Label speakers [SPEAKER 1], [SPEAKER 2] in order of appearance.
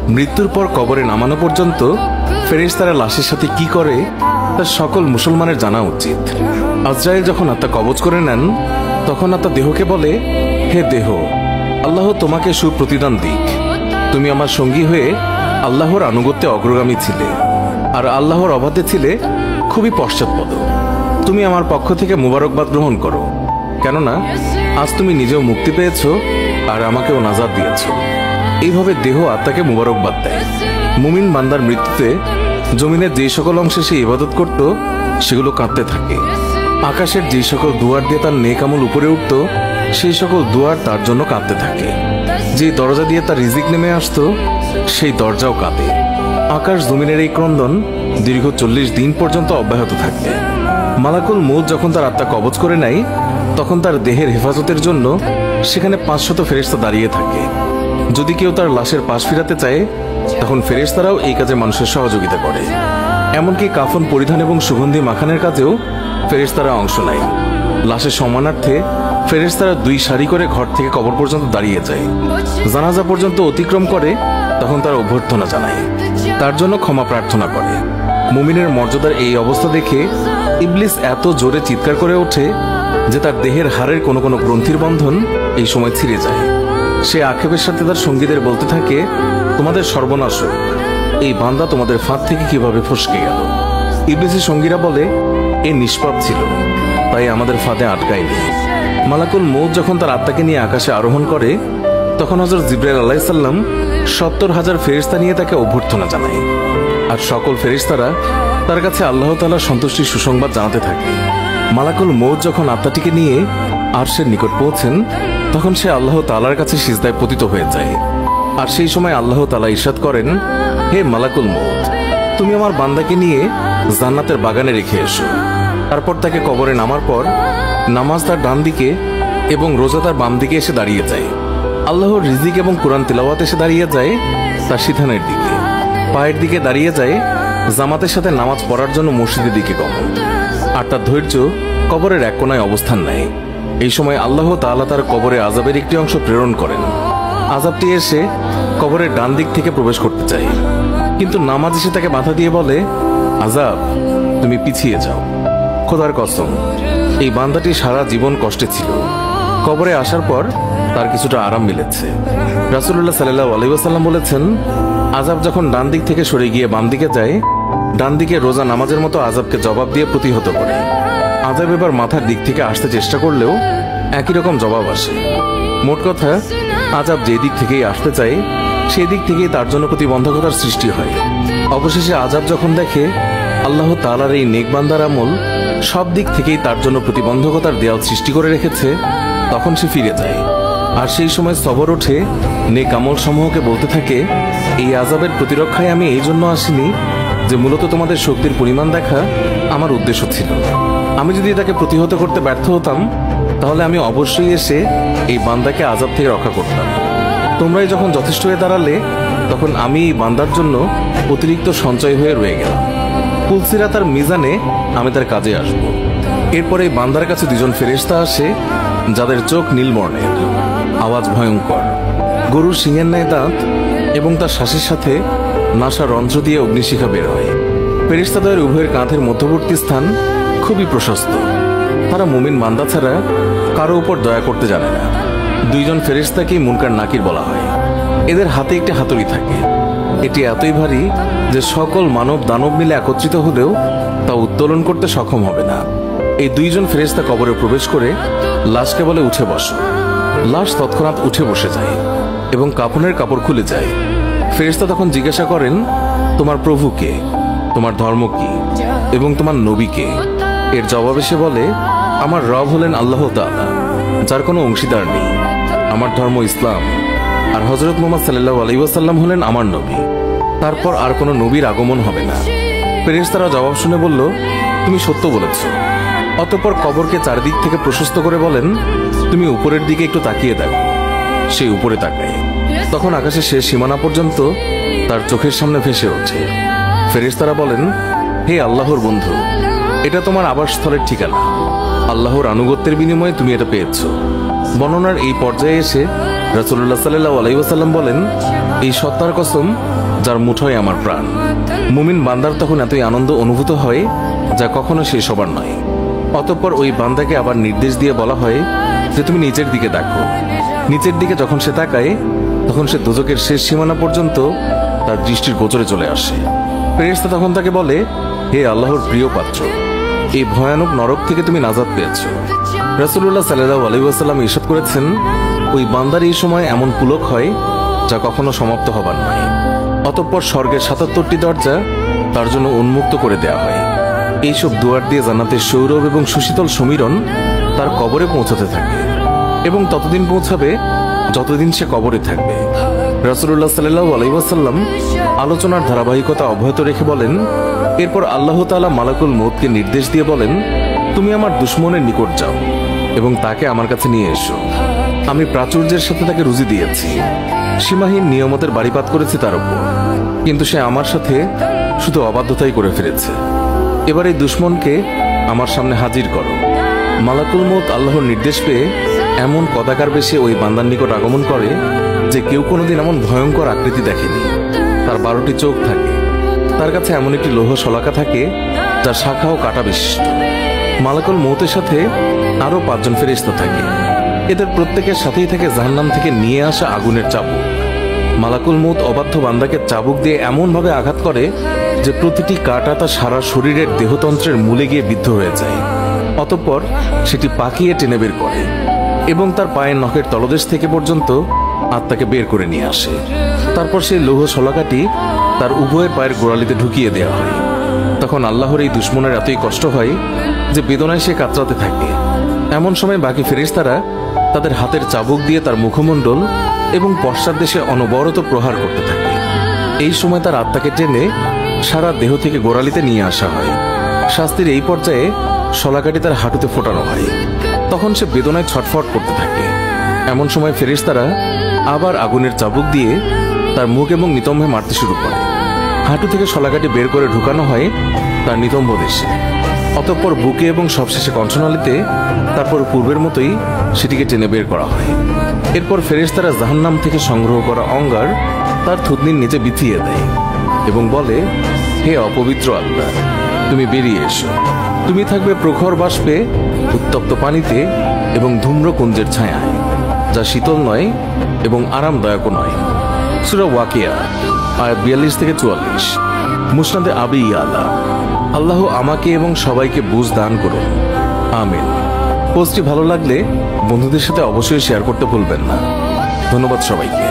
[SPEAKER 1] মৃত্যুর পর কবরে নামানো পর্যন্ত ফেরেশতারা লাশের সাথে কি করে তা সকল মুসলমানের জানা উচিত। আজরাইল যখন আত্মা কবজ করে নেন তখন আত্মা দেহকে বলে, হে দেহ, আল্লাহ তোমাকে সুপ্রতিদান দিক। তুমি আমার সঙ্গী হয়ে আল্লাহর আনুগত্যে অগ্রগামী ছিলে, আর আল্লাহর অবাধে ছিলে খুবই পশ্চাৎপদ। তুমি আমার পক্ষ থেকে মুবারকবাদ গ্রহণ করো, কেননা আজ তুমি নিজেও মুক্তি পেয়েছ আর আমাকেও নাজাত দিয়েছ। এইভাবে দেহ আত্মাকে মুবারকবাদ দেয়। মুমিন বান্দার মৃত্যুতে জমিনের যে সকল অংশে সে ইবাদত করত সেগুলো কাঁদতে থাকে। আকাশের যে সকল দুয়ার দিয়ে তার নেক আমল উপরে উঠত সেই সকল দুয়ার তার জন্য কাঁদতে থাকে। যে দরজা দিয়ে তার রিজিক নেমে আসতো সেই দরজাও কাঁদে। আকাশ জমিনের এই ক্রন্দন দীর্ঘ 40 দিন পর্যন্ত অব্যাহত থাকবে। মালাকুল মউত যখন তার আত্মা কবজ করে নেয় তখন তার দেহের হেফাজতের জন্য সেখানে 500 ফেরেশতা দাঁড়িয়ে থাকে। যদি কেউ তার লাশের পাশ ফিরাতে চায় তখন ফেরেশতারাও এই কাজে মানুষের সহযোগিতা করে। এমনকি কাফন পরিধান এবং সুগন্ধি মাখানের কাজেও ফেরেশতারা অংশ নেয়। লাশের সম্মানার্থে ফেরেশতারা 2 সারি করে ঘর থেকে কবর পর্যন্ত দাঁড়িয়ে যায়। জানাজা পর্যন্ত অতিক্রম করে তখন তার অভ্যর্থনা জানায়, তার জন্য ক্ষমা প্রার্থনা করে। মুমিনের মর্যাদার এই অবস্থা দেখে ইবলিস এত জোরে চিৎকার করে ওঠে যে তার দেহের হাড়ের কোনো কোনো গ্রন্থির বন্ধন এই সময় ছিঁড়ে যায়। সে আক্ষেপের সাথে তার সঙ্গীদের বলতে থাকে, তোমাদের সর্বনাশ হোক, এই বান্দা তোমাদের ফাঁদ থেকে কিভাবে ফসকে গেল। ইবলিসের সঙ্গীরা বলে, এ নিষ্পাপ ছিল, তাই আমাদের ফাঁদে আটকায়নি। মালাকুল মউত যখন তার আত্মাকে নিয়ে আকাশে আরোহণ করে তখন হযরত জিবরাইল আলাইহিস সালাম 70,000 ফেরেশতা নিয়ে তাকে অভ্যর্থনা জানায়। আর সকল ফেরেশতারা তার কাছে আল্লাহ তাআলার সন্তুষ্টির সুসংবাদ জানাতে থাকে। মালাকুল মউত যখন আত্মাটিকে নিয়ে আরশের নিকট পৌঁছেন তখন সে আল্লাহ তাআলার কাছে সিজদায় পতিত হয়ে যায়। আর সেই সময় আল্লাহ তাআলা ইরশাদ করেন, হে মালাকুল মউত, তুমি আমার বান্দাকে নিয়ে জান্নাতের বাগানে রেখে এসো। তারপর তাকে কবরে নামার পর নামাজ তার ডান দিকে এবং রোজা তার বাম দিকে এসে দাঁড়িয়ে যায়। আল্লাহর রিজিক এবং কোরআন তিলাওয়াত এসে দাঁড়িয়ে যায় তার সিধানের দিকে। পায়ের দিকে দাঁড়িয়ে যায় জামাতের সাথে নামাজ পড়ার জন্য মসজিদের দিকে গমন। আর তার ধৈর্য কবরের এক কোনায় অবস্থান নেয়। এই সময় আল্লাহ তাআলা তার কবরে আযাবের একটি অংশ প্রেরণ করেন। আযাবটি এসে কবরের ডান দিক থেকে প্রবেশ করতে চায়, কিন্তু নামাজ এসে তাকে বাধা দিয়ে বলে, আযাব, তুমি পিছিয়ে যাও। খোদার কসম, এই বান্দাটি সারা জীবন কষ্টে ছিল। কবরে আসার পর তার কিছুটা আরাম মিলেছে। রাসূলুল্লাহ সাল্লাল্লাহু আলাইহি ওয়াসাল্লাম বলেছেন, আযাব যখন ডান দিক থেকে সরে গিয়ে বাম দিকে যায়, ডান দিকে রোজা নামাজের মতো আযাবকে জবাব দিয়ে প্রতিহত করে। আযাব এবার মাথার দিক থেকে আসতে চেষ্টা করলেও একই রকম জবাব আসে। মোট কথা, আযাব যে দিক থেকেই আসতে চায় সেই দিক থেকেই তার জন্য প্রতিবন্ধকতার সৃষ্টি হয়। অবশেষে আযাব যখন দেখে আল্লাহ তাআলার এই নেক বান্দার আমল সব দিক থেকেই তার জন্য প্রতিবন্ধকতার দেয়াল সৃষ্টি করে রেখেছে তখন সে ফিরে যায়। আর সেই সময় সবর ওঠে নেক আমল সমূহকে বলতে থাকে, এই আযাবের প্রতিরক্ষায় আমি এই জন্য আসিনি যে মূলত তোমাদের শক্তির পরিমাণ দেখা আমার উদ্দেশ্য ছিল। আমি যদি তাকে প্রতিহত করতে ব্যর্থ হতাম তাহলে আমি অবশ্যই এসে এই বান্দাকে আযাব থেকে রক্ষা করতাম। তোমরাই যখন যথেষ্ট হয়ে দাঁড়ালে তখন আমি এই বান্দার জন্য অতিরিক্ত সঞ্চয় হয়ে রয়ে গেলাম। পুলসিরাত আর মিজানে আমি তার কাজে আসব। এরপরে এই বান্দার কাছে 2 জন ফেরেশতা আসে যাদের চোখ নীল বর্ণের, আওয়াজ ভয়ঙ্কর, গরুর শিঙের ন্যায় দাঁত এবং তার শ্বাসের সাথে নাসা রন্ধ্র দিয়ে অগ্নিশিখা বের হয়। ফেরেশতাদের উভয়ের কাঁধের মধ্যবর্তী স্থান খুবই প্রশস্ত। তারা মুমিন বান্দা ছাড়া কারো উপর দয়া করতে জানে না। 2 জন ফেরেশতাকেই মুনকার নাকির বলা হয়। এদের হাতে একটি হাতুড়ি থাকে। এটি এতই ভারী যে সকল মানব দানব মিলে একত্রিত হলেও তা উত্তোলন করতে সক্ষম হবে না। এই 2 জন ফেরেশতা কবরে প্রবেশ করে লাশকে বলে, উঠে বসো। লাশ তৎক্ষণাৎ উঠে বসে যায় এবং কাফনের কাপড় খুলে যায়। ফেরেশতা তখন জিজ্ঞাসা করেন, তোমার প্রভু কে, তোমার ধর্ম কি এবং তোমার নবী কে? এর জবাবে সে বলে, আমার রব হলেন আল্লাহ তাআলা, যার কোনো অংশীদার নেই। আমার ধর্ম ইসলাম, আর হযরত মুহাম্মদ সাল্লাল্লাহু আলাইহি ওয়াসাল্লাম হলেন আমার নবী। তারপর আর কোনো নবীর আগমন হবে না। ফেরেশতারা জবাব শুনে বলল, তুমি সত্য বলেছ। অতঃপর কবরকে চারদিক থেকে প্রশস্ত করে বলেন, তুমি উপরের দিকে একটু তাকিয়ে দেখো। সে উপরে তাকায়। তখন আকাশের শেষ সীমানা পর্যন্ত তার চোখের সামনে ভেসে ওঠে। ফেরেশতারা বলেন, হে আল্লাহর বন্ধু, এটা তোমার আবাসস্থলের ঠিকানা। আল্লাহর আনুগত্যের বিনিময়ে তুমি এটা পেয়েছ। বর্ণনার এই পর্যায়ে এসে রাসূলুল্লাহ সাল্লাল্লাহু আলাইহি ওয়াসাল্লাম বলেন, এই সত্তার কসম যার মুঠোয় আমার প্রাণ। মুমিন বান্দার তখন এতই আনন্দ অনুভূত হয় যা কখনো শেষ হবার নয়। অতঃপর ওই বান্দাকে আবার নির্দেশ দিয়ে বলা হয় যে তুমি নিচের দিকে দেখো। নিচের দিকে যখন সে তাকায় তখন সে দোজখের শেষ সীমানা পর্যন্ত তার দৃষ্টির গোচরে চলে আসে। ফেরেশতা তখন তাকে বলে, হে আল্লাহর প্রিয় পাত্র, এই ভয়ানক নরক থেকে তুমি নাজাত পেয়েছ। রাসূলুল্লাহ সাল্লাল্লাহু আলাইহি ওয়াসাল্লাম ইরশাদ করেছেন, ওই বান্দার এই সময় এমন পুলক হয় যা কখনো সমাপ্ত হবার নয়। অতঃপর স্বর্গের ৭৭টি দরজা তার জন্য উন্মুক্ত করে দেয়া হয়। এইসব দুয়ার দিয়ে জান্নাতের সৌরভ এবং সুশীতল সমীরণ তার কবরে পৌঁছাতে থাকে এবং ততদিন পৌঁছাবে যতদিন সে কবরে থাকবে। রাসূলুল্লাহ সাল্লাল্লাহু আলাইহি ওয়াসাল্লাম আলোচনার ধারাবাহিকতা অব্যাহত রেখে বলেন, এরপর আল্লাহ তাআলা মালাকুল মউতকে নির্দেশ দিয়ে বলেন, তুমি আমার দুশমনের নিকট যাও এবং তাকে আমার কাছে নিয়ে এসো। আমি প্রাচুর্যের সাথে তাকে রুজি দিয়েছি, সীমাহীন নিয়ামতের বাড়িপাত করেছি তার উপর, কিন্তু সে আমার সাথে শুধু অবাধ্যতাই করে ফিরেছে। এবার এই দুশমনকে আমার সামনে হাজির করো। মালাকুল মউত আল্লাহর নির্দেশ পেয়ে এমন কদাকার বেশে ওই বান্দার নিকট আগমন করে যে কেউ কোনোদিন এমন ভয়ঙ্কর আকৃতি দেখেনি। তার 12টি চোখ থাকে, তার কাছে এমন একটি লৌহ শলাকা থাকে যার শাখা ও কাঁটা বিশিষ্ট। মালাকুল মউতের সাথে আরো 5 জন ফেরেশতা থাকে। এদের প্রত্যেকের সাথেই থাকে জাহান্নাম থেকে নিয়ে আসা আগুনের চাবুক। মালাকুল মউত অবাধ্য বান্দাকে চাবুক দিয়ে এমনভাবে আঘাত করে যে প্রতিটি কাঁটা তার সারা শরীরের দেহতন্ত্রের মূলে গিয়ে বিদ্ধ হয়ে যায়। অতঃপর সেটি পাকিয়ে টেনে বের করে এবং তার পায়ের নখের তলদেশ থেকে পর্যন্ত আত্মাকে বের করে নিয়ে আসে। তারপর সেই লৌহ শলাকাটি তার উভয়ের পায়ের গোড়ালিতে ঢুকিয়ে দেওয়া হয়। তখন আল্লাহর এই দুশমনের এতই কষ্ট হয় যে বেদনায় সে কাতরাতে থাকে। এমন সময় বাকি ফেরেশতারা তাদের হাতের চাবুক দিয়ে তার মুখমণ্ডল এবং পশ্চাৎ দেশে অনবরত প্রহার করতে থাকে। এই সময় তার আত্মাকে টেনে সারা দেহ থেকে গোড়ালিতে নিয়ে আসা হয়। শাস্তির এই পর্যায়ে শলাকাটি তার হাঁটুতে ফোটানো হয়। তখন সে বেদনায় ছটফট করতে থাকে। এমন সময় ফেরেশতারা আবার আগুনের চাবুক দিয়ে তার মুখ এবং নিতম্বে মারতে শুরু করে। হাঁটু থেকে শলাকাটি বের করে ঢুকানো হয় তার নিতম্ব দেশে। অতঃপর বুকে এবং সবশেষে কণ্ঠনালীতে, তারপর পূর্বের মতোই সেটিকে টেনে বের করা হয়। এরপর ফেরেশতারা জাহান্নাম থেকে সংগ্রহ করা অঙ্গার তার থুতনির নিচে বিছিয়ে দেয় এবং বলে, হে অপবিত্র আত্মা, তুমি বেরিয়ে এসো। তুমি থাকবে প্রখর বাষ্পে, উত্তপ্ত পানিতে এবং ধূম্রকুঞ্জের ছায়ায়, যা শীতল নয় এবং আরামদায়কও নয়। সূরা ওয়াকিয়া আয়াত 42 থেকে 44। মুসনাদে আবি ইয়ালা। আল্লাহ আমাকে এবং সবাইকে বুঝ দান করুন, আমিন। পোস্টটি ভালো লাগলে বন্ধুদের সাথে অবশ্যই শেয়ার করতে ভুলবেন না। ধন্যবাদ সবাইকে।